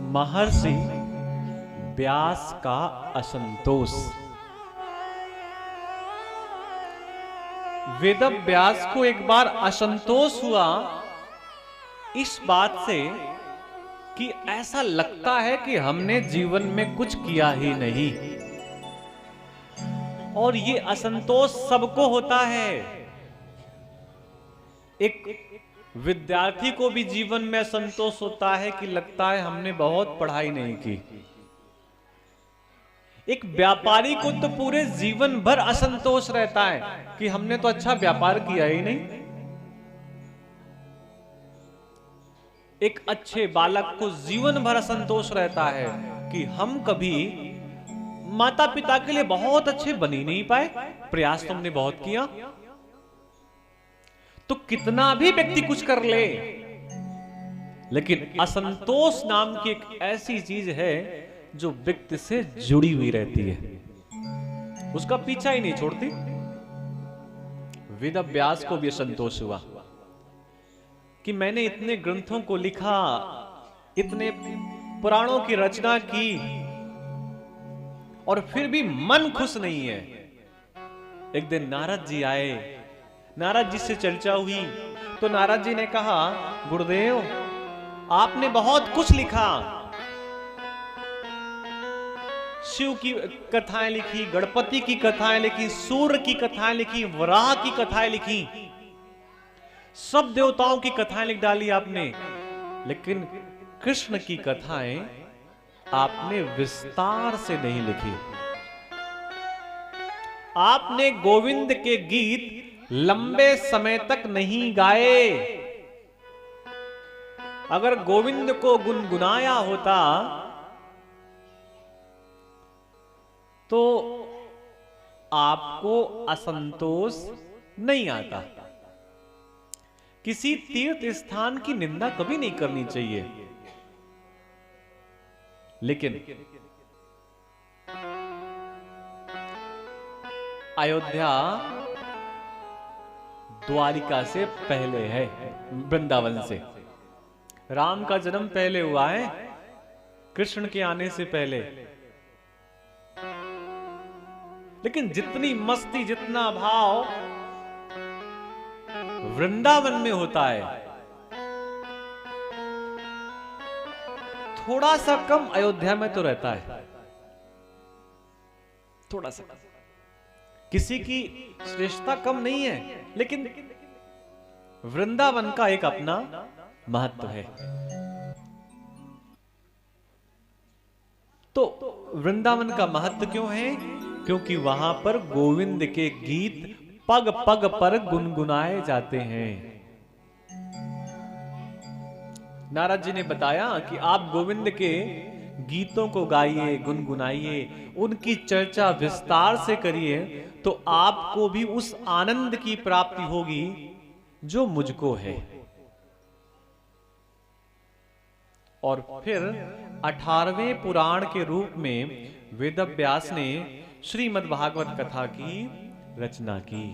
महर्षि व्यास का असंतोष। वेद व्यास को एक बार असंतोष हुआ इस बात से कि ऐसा लगता है कि हमने जीवन में कुछ किया ही नहीं। और ये असंतोष सबको होता है। एक विद्यार्थी को भी जीवन में असंतोष होता है कि लगता है हमने बहुत पढ़ाई नहीं की। एक व्यापारी को तो पूरे जीवन भर असंतोष रहता है कि हमने तो अच्छा व्यापार किया ही नहीं। एक अच्छे बालक को जीवन भर असंतोष रहता है कि हम कभी माता पिता के लिए बहुत अच्छे बन ही नहीं पाए, प्रयास तो हमने बहुत किया। तो कितना भी व्यक्ति कुछ कर ले, लेकिन असंतोष नाम की एक ऐसी चीज है जो व्यक्ति से जुड़ी हुई रहती है, उसका पीछा ही नहीं छोड़ती। वेद व्यास को भी असंतोष हुआ कि मैंने इतने ग्रंथों को लिखा, इतने पुराणों की रचना की, और फिर भी मन खुश नहीं है। एक दिन नारद जी आए, नारद जी से चर्चा हुई तो नारद जी ने कहा, गुरुदेव आपने बहुत कुछ लिखा, शिव की कथाएं लिखी, गणपति की कथाएं लिखी, सूर्य की कथाएं लिखी, वराह की कथाएं लिखी, सब देवताओं की कथाएं लिख डाली आपने, लेकिन कृष्ण की कथाएं आपने विस्तार से नहीं लिखी। आपने गोविंद के गीत लंबे समय तक नहीं गाए। अगर गोविंद को गुनगुनाया होता तो आपको असंतोष नहीं आता। किसी तीर्थ स्थान की निंदा कभी नहीं करनी चाहिए, लेकिन अयोध्या द्वारिका से पहले है, वृंदावन से। राम का जन्म पहले हुआ है, कृष्ण के आने से पहले। लेकिन जितनी मस्ती, जितना भाव वृंदावन में होता है, थोड़ा सा कम अयोध्या में तो रहता है, थोड़ा सा। किसी की श्रेष्ठता कम नहीं है, लेकिन वृंदावन का एक अपना महत्व है। तो वृंदावन का महत्व क्यों है? क्योंकि वहां पर गोविंद के गीत पग पग पर गुनगुनाए जाते हैं। नारद जी ने बताया कि आप गोविंद के गीतों को गाइए, गुनगुनाइए, उनकी चर्चा विस्तार से करिए, तो आपको भी उस आनंद की प्राप्ति होगी जो मुझको है। और फिर 18वें पुराण के रूप में वेद व्यास ने श्रीमद् भागवत कथा की रचना की,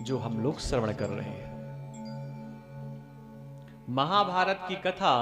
जो हम लोग श्रवण कर रहे हैं। महाभारत की कथा